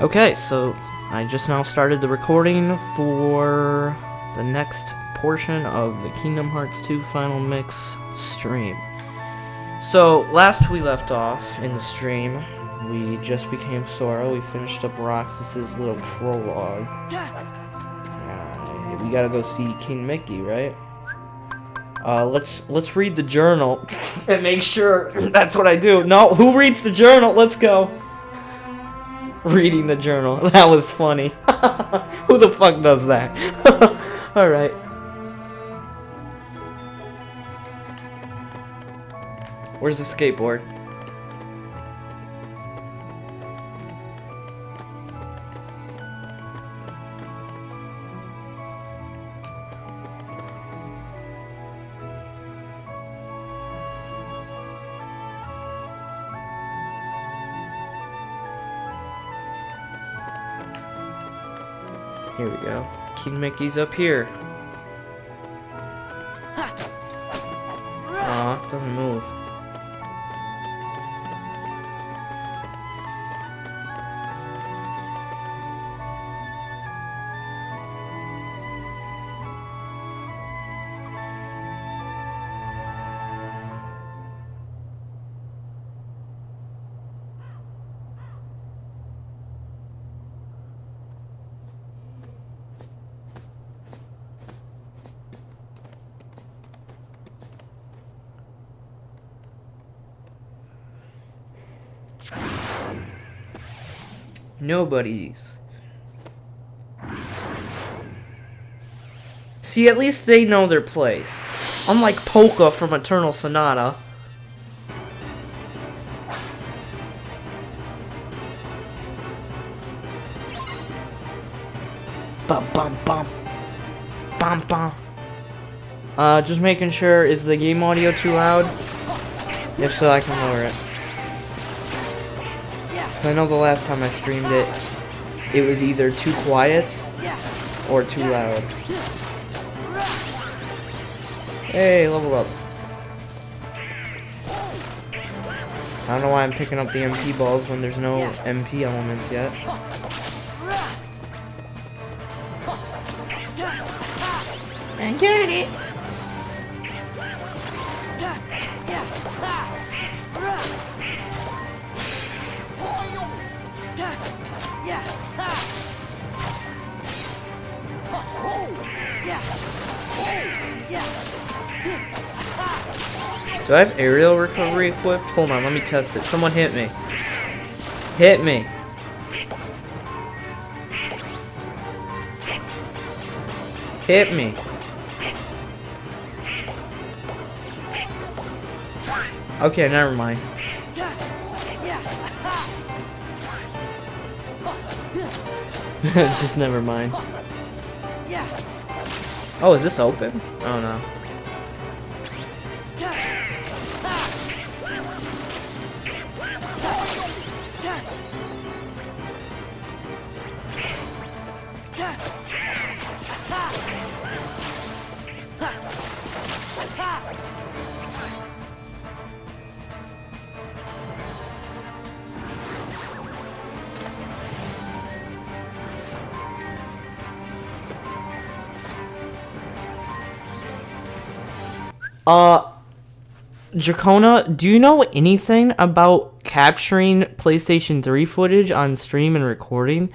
Okay, so I just now started the recording for the next portion of the Kingdom Hearts 2 Final Mix stream. So, last we left off in the stream, we just became Sora. We finished up Roxas's little prologue. We gotta go see King Mickey, right? Let's read the journal and make sure that's what I do. No, who reads the journal? Let's go. Reading the journal. That was funny. Who the fuck does that? Alright. Where's the skateboard? Here we go. King Mickey's up here. Aw, doesn't move. Nobody's. See, at least they know their place. Unlike Polka from Eternal Sonata. Bum bum bum. Bum bum. Just making sure, is the game audio too loud? If so, I can lower it. I know the last time I streamed it, it was either too quiet or too loud. Hey, level up. I don't know why I'm picking up the MP balls when there's no MP elements yet. I got it. Do I have aerial recovery equipped? Hold on, let me test it. Someone hit me. Hit me. Hit me. Okay, never mind. Just never mind. Oh, is this open? Oh no. Dracona, do you know anything about capturing PlayStation 3 footage on stream and recording?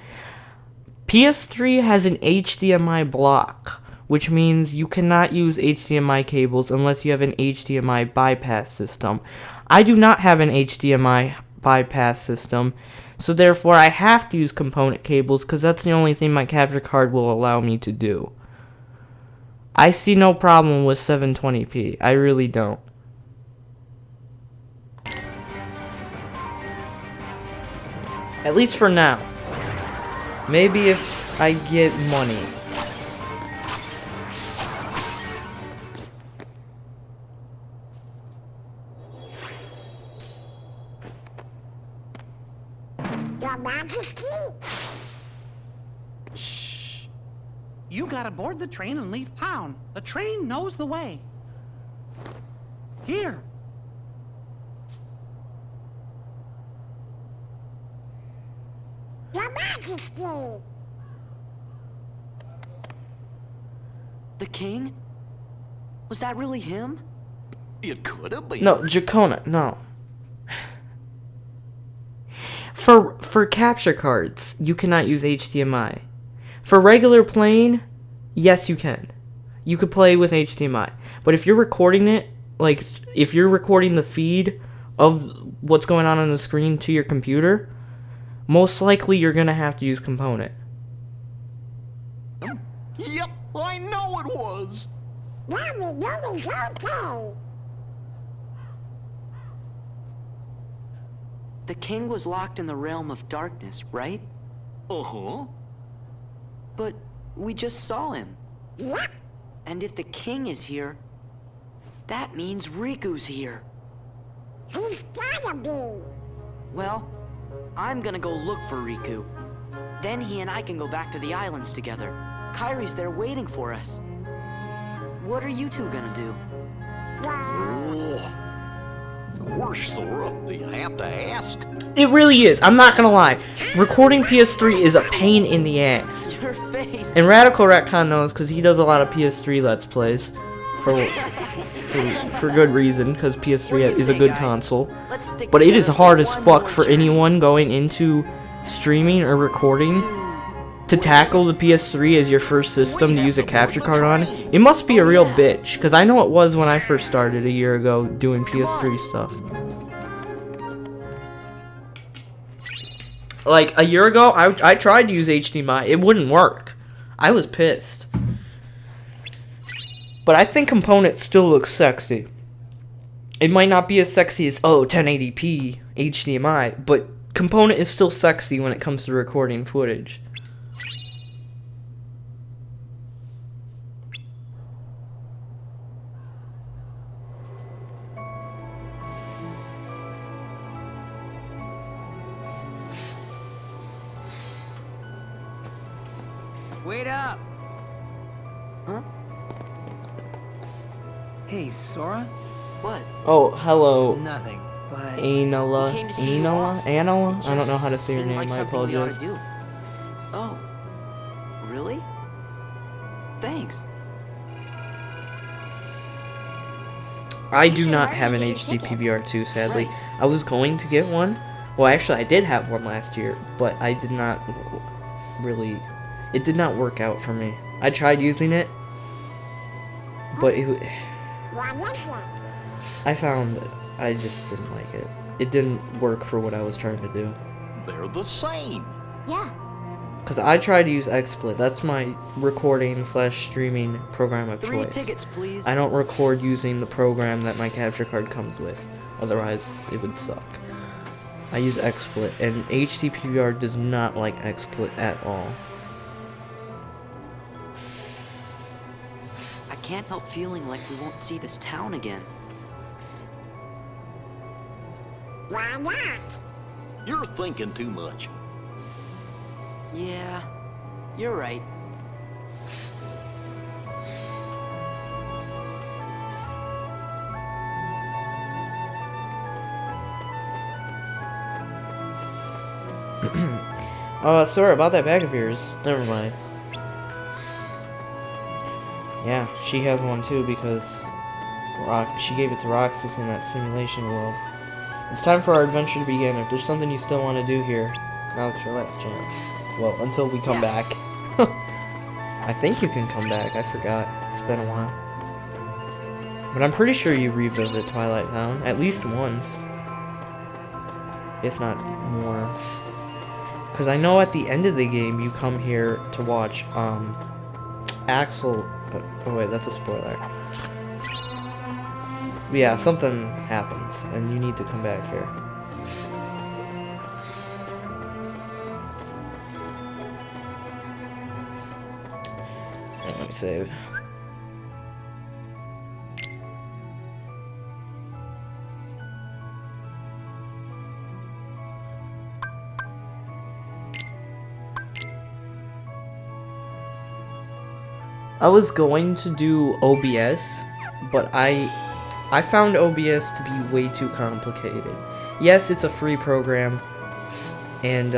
PS3 has an HDMI block, which means you cannot use HDMI cables unless you have an HDMI bypass system. I do not have an HDMI bypass system, so therefore I have to use component cables because that's the only thing my capture card will allow me to do. I see no problem with 720p. I really don't. At least for now. Maybe if I get money. Your Majesty? Shh. You gotta board the train and leave town. The train knows the way. Here. Your Majesty. The king? Was that really him? It could have been. No, Jacona, no. For capture cards, you cannot use HDMI. For regular playing, yes you can. You could play with HDMI. But if you're recording it, like if you're recording the feed of what's going on the screen to your computer, most likely you're gonna have to use component. Yep, I know it was. Now we know it's okay. The king was locked in the realm of darkness, right? Uh-huh. But we just saw him. Yep. And if the king is here, that means Riku's here. He's gotta be. Well, I'm gonna go look for Riku. Then he and I can go back to the islands together. Kairi's there waiting for us. What are you two gonna do? Oh. Worse, Sora. You have to ask. It really is. I'm not gonna lie. Recording PS3 is a pain in the ass. Your face. And Radical Retcon knows because he does a lot of PS3 Let's Plays for good reason, because PS3 is a good console. But it is hard as fuck for anyone going into streaming or recording to tackle the PS3 as your first system to use a capture card on. It must be a real bitch, because I know it was when I first started a year ago doing PS3 stuff. Like, a year ago, I tried to use HDMI. It wouldn't work. I was pissed. But I think Component still looks sexy. It might not be as sexy as, 1080p HDMI, but Component is still sexy when it comes to recording footage. Wait up! Huh? Hey, Sora? What? Oh, hello, Nothing, but... Anala. We came to see you Anala? off. Anala? It I don't know how to say your seemed name, like I something we ought to apologize. do. Oh. Really? Thanks. I do not have an HD PVR2, sadly. I was going to get one. Well, actually, I did have one last year, but I did not really... It did not work out for me. I tried using it, but What is it? I found I just didn't like it. It didn't work for what I was trying to do. They're the same. Yeah. Because I tried to use XSplit. That's my recording/streaming program of 3 choice. tickets, please. I don't record using the program that my capture card comes with. Otherwise, it would suck. I use XSplit, and HD PVR does not like XSplit at all. I can't help feeling like we won't see this town again. Why not? You're thinking too much. Yeah, you're right. Sorry about that bag of yours. Never mind. Yeah, she has one too because she gave it to Roxas in that simulation world. It's time for our adventure to begin. If there's something you still want to do here, now's your last chance. Well, until we come back. I think you can come back. I forgot. It's been a while. But I'm pretty sure you revisit Twilight Town at least once. If not more. Because I know at the end of the game you come here to watch Axel. Oh wait, that's a spoiler. But yeah, something happens and you need to come back here. Let me save. I was going to do OBS, but I found OBS to be way too complicated. Yes, it's a free program, and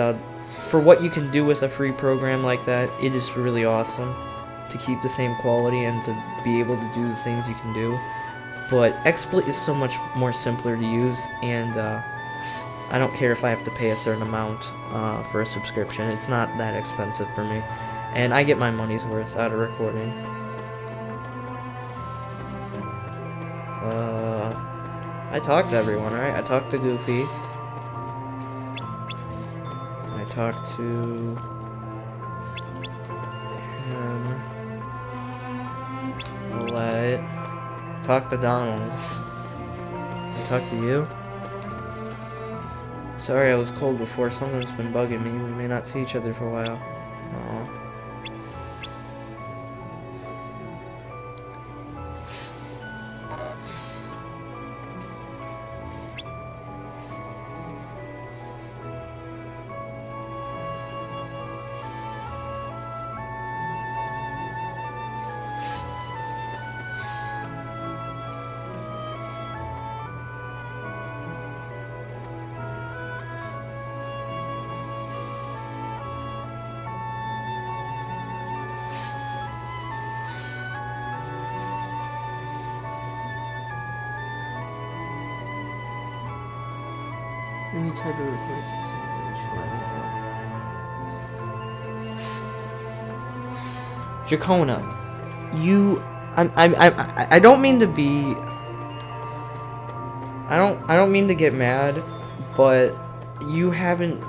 for what you can do with a free program like that, it is really awesome to keep the same quality and to be able to do the things you can do. But XSplit is so much more simpler to use, and I don't care if I have to pay a certain amount for a subscription. It's not that expensive for me, and I get my money's worth out of recording. I talked to everyone, right? I talked to Goofy. I talked to him. Let. Talked to Donald. I talked to you. Sorry I was cold before. Something's been bugging me. We may not see each other for a while. Aw. Any type of recording system. Jacona, I don't mean to be. I don't mean to get mad, but you haven't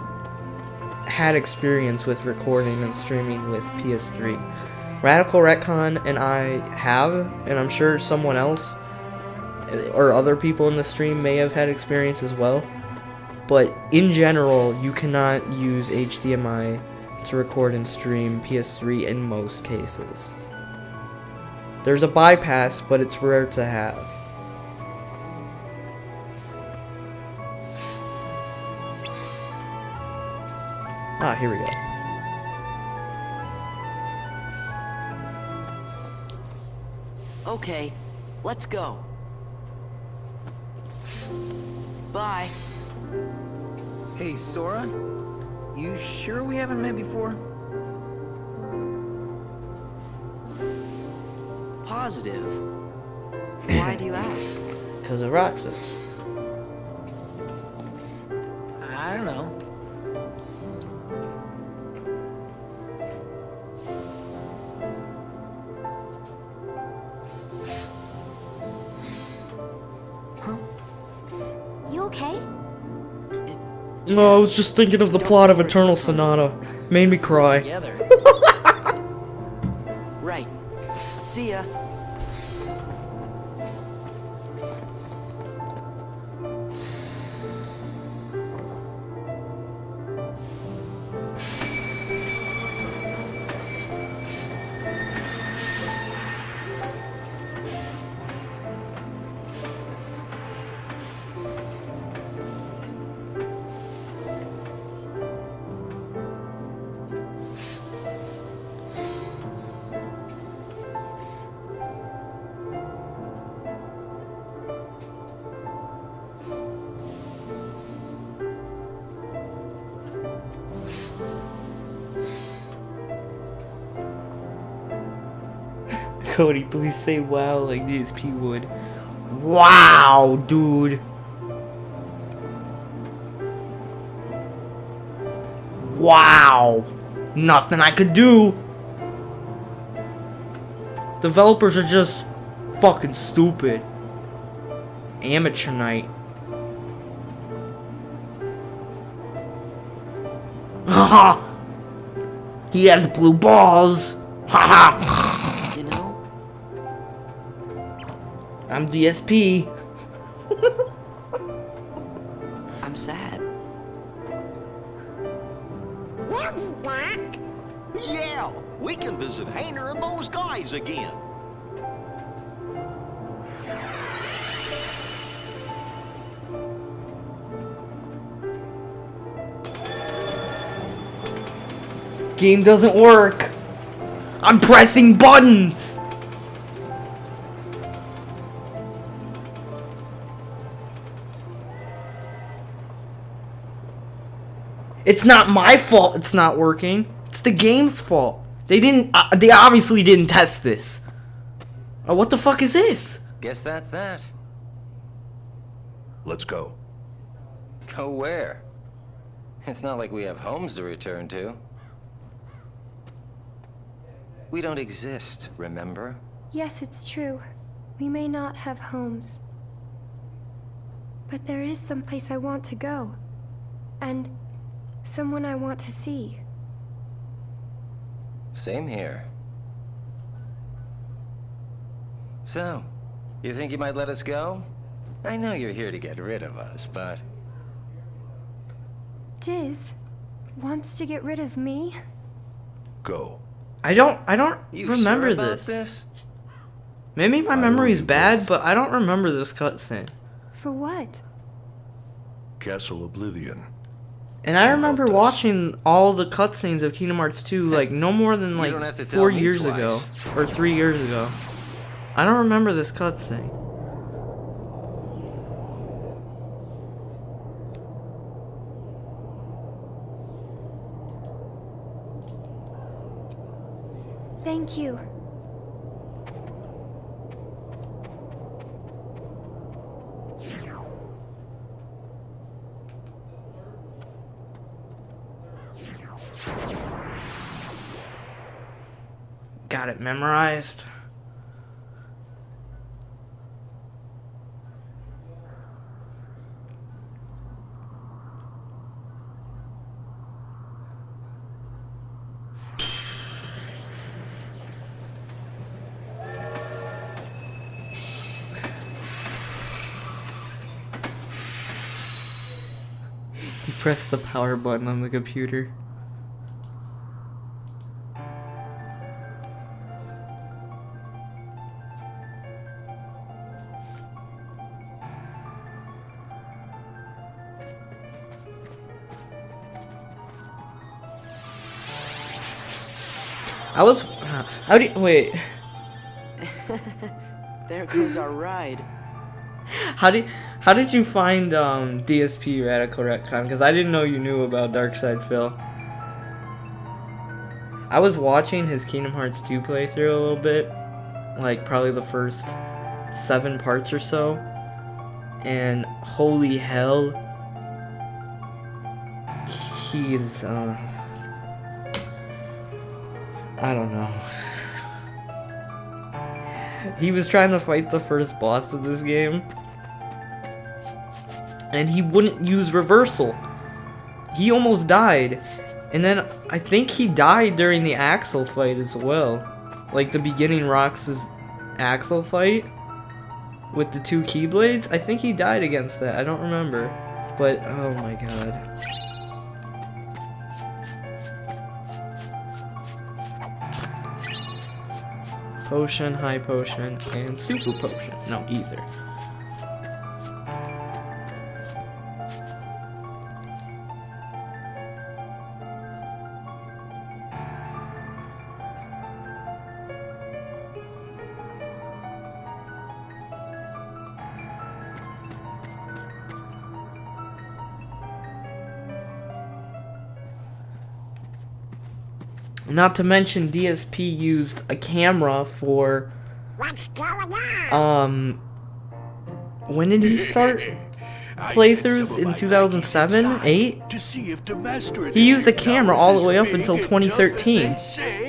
had experience with recording and streaming with PS3. Radical Retcon and I have, and I'm sure someone else or other people in the stream may have had experience as well. But in general, you cannot use HDMI to record and stream PS3 in most cases. There's a bypass, but it's rare to have. Ah, here we go. Okay, let's go. Bye. Hey, Sora? You sure we haven't met before? Positive. Why do you ask? Because of Roxas. I don't know. You okay? No, I was just thinking of the plot of Eternal Sonata. Made me cry. Together. Right. See ya. Kody, please say wow like the DSP would. Wow, dude. Wow. Nothing I could do. Developers are just fucking stupid. Amateur night. Haha. He has blue balls. Haha. You know, I'm DSP. I'm sad. We'll be back. Yeah, we can visit Hayner and those guys again. Game doesn't work. I'm pressing buttons. It's not my fault it's not working. It's the game's fault. They obviously didn't test this. Oh, what the fuck is this? Guess that's that. Let's go. Go where? It's not like we have homes to return to. We don't exist, remember? Yes, it's true. We may not have homes. But there is someplace I want to go. And someone I want to see. Same here. So, you think you might let us go? I know you're here to get rid of us, but... Diz wants to get rid of me? Go. I don't You remember sure about this. Maybe my memory's bad, but I don't remember this cutscene. For what? Castle Oblivion. And I remember Helped us. watching all the cutscenes of Kingdom Hearts 2 like no more than You don't like have to tell 4 me years ago twice. or 3 years ago. I don't remember this cutscene. Thank you. Got it memorized. He pressed the power button on the computer. How do you, wait. There goes our ride. How did you find DSP Radical Retcon? Because I didn't know you knew about Darkside Phil. I was watching his Kingdom Hearts 2 playthrough a little bit, like probably the first 7 parts or so, and holy hell, he's I don't know. He was trying to fight the first boss of this game, and he wouldn't use reversal. He almost died, and then I think he died during the Axel fight as well. Like the beginning Rox's Axel fight with the 2 Keyblades. I think he died against that. I don't remember, but oh my god. Potion, high potion, and super potion. No, ether. Not to mention DSP used a camera for What's going on? when did he start playthroughs? In 2007, 8? To see if the master He used a camera all the way up until 2013.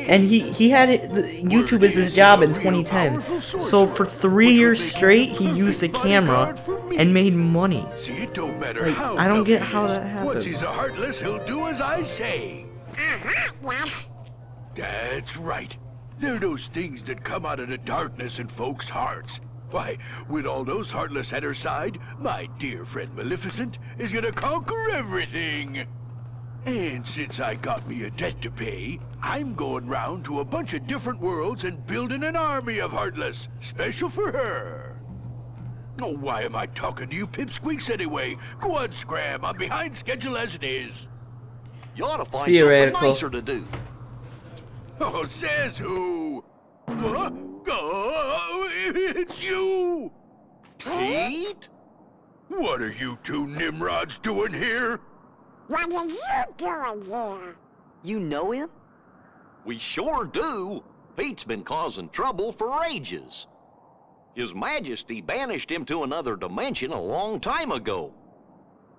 And he had YouTube as his job in 2010. So for 3 years straight, he used a camera and made money. See, it don't matter Like, how I don't tough get he how is. that Once he's happens. a heartless, he'll do as I say. Yes. That's right. They're those things that come out of the darkness in folks' hearts. Why, with all those heartless at her side, my dear friend Maleficent is gonna conquer everything. And since I got me a debt to pay, I'm going round to a bunch of different worlds and building an army of heartless, special for her. Oh, why am I talking to you pipsqueaks anyway? Go on, Scram. I'm behind schedule as it is. You ought to find Theoretical. something nicer to do. Oh, says who? Oh, it's you! Pete? What are you two Nimrods doing here? What are you doing here? You know him? We sure do. Pete's been causing trouble for ages. His Majesty banished him to another dimension a long time ago.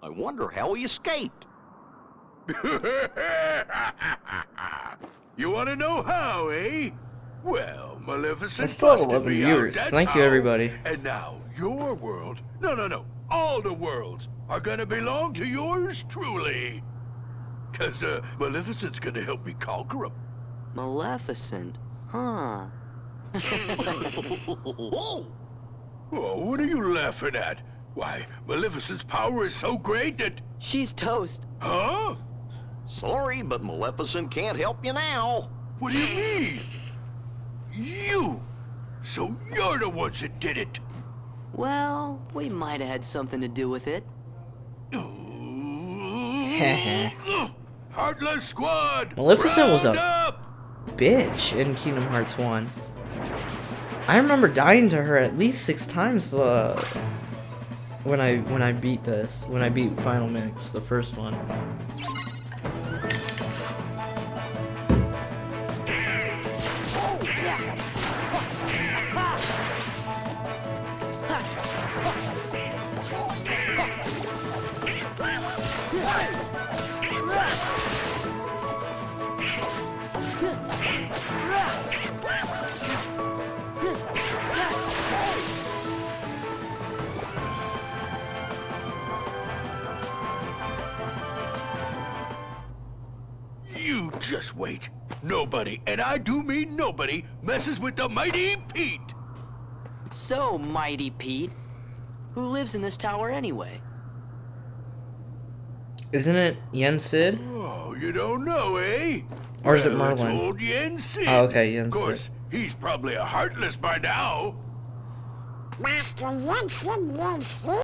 I wonder how he escaped. You want to know how, eh? Well, Maleficent I still have busted 11 me viewers. out, that's Thank you, how. everybody. And now your world, no, all the worlds are gonna belong to yours truly. 'Cause Maleficent's gonna help me conquer them. Maleficent, huh? Whoa! Oh, what are you laughing at? Why, Maleficent's power is so great that... She's toast. Huh? Sorry, but Maleficent can't help you now. What do you mean? You! So you're the ones that did it! Well, we might have had something to do with it. Heartless Squad! Maleficent was round a up! bitch in Kingdom Hearts 1. I remember dying to her at least 6 times when I beat this. When I beat Final Mix, the first one. You just wait. Nobody, and I do mean nobody, messes with the mighty Pete! So, Mighty Pete, who lives in this tower anyway? Isn't it Yen Sid? Oh, you don't know, eh? Or is it Well, it's Merlin? old Yen Sid. Oh, okay, Yen Of course, he's probably a Heartless by now. Master Jensen lives here.